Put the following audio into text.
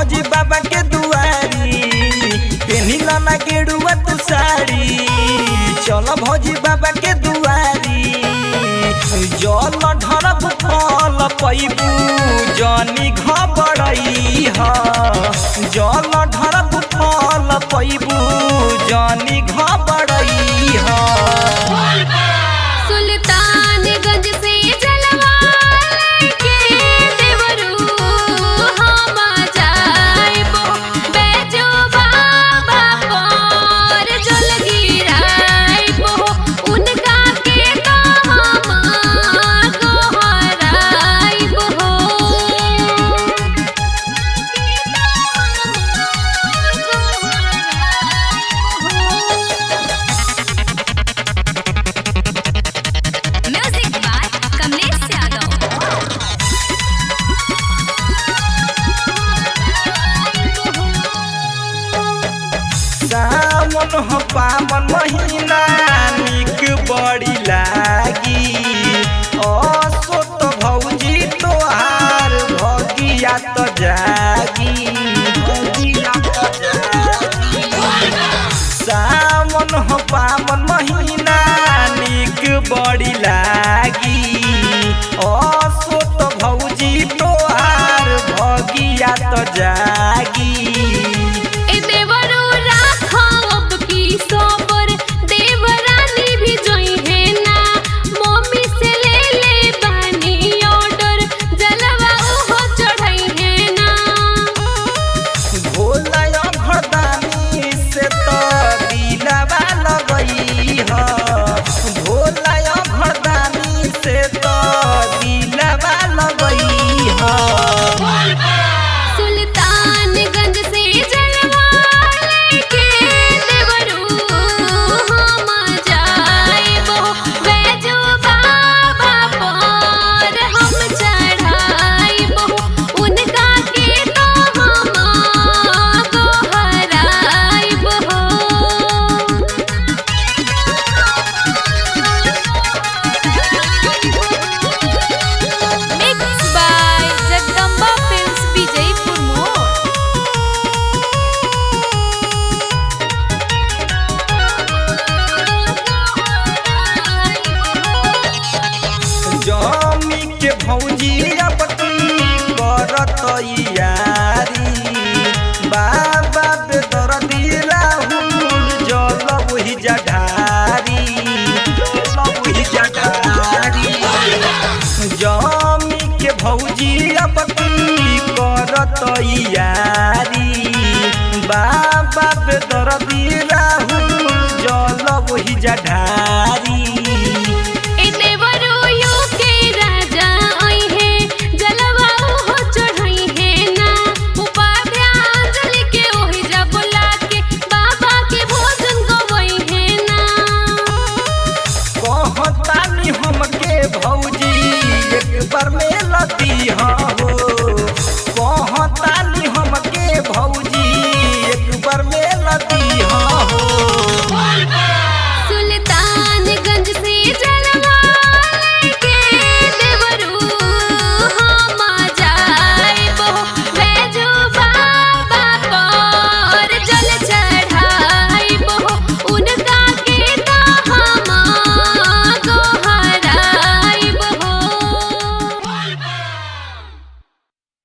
भौजी बाबा के दुआरी पेनिला ना गेरुआ तू साड़ी चल भौजी बाबा के दुआरी जल ढरब फल पैबू जनी घबरई ह जल ढरब फल पैबू जनी घबरई ह सुल्तानगंज से जलवा लेके देवरू हम जाइबो बैजो बाबा पर जल गिराइबो उनका के तो हम गोहराइबो म्यूजिक बाय कमलेश यादव। सावन हो पावन महीना निक बड़ी लागी असो तो भौजी तोहार भगिया तो जागी भगिया तो जागी सावन हो पावन महीना निक बड़ी लागी असो तो भौजी तोहार भगिया तो जागी ए देवरू राखब की सोबर देवरानी भी जोई है ना मम्मी से ले बानी ऑर्डर जलवा उहो चढ़ई है ना भोला घरदानी से तो दिलवा लगई ह भोला घरदानी से तो दिलवा लगई ह सुल्तानगंज से जलवा लेके देवरू हम जाइबो बैजो बाबा पर हम चढ़ाइबो उनका के तो हम गोहराइबो mix by Jagdamba films Vijaypur मोड़। जमी के भौजी अपनी करत यारी बाबा पे दर्दी राहुल जल वही जढारी जल वही जढारी जमी के भौजी अपनी करत यारी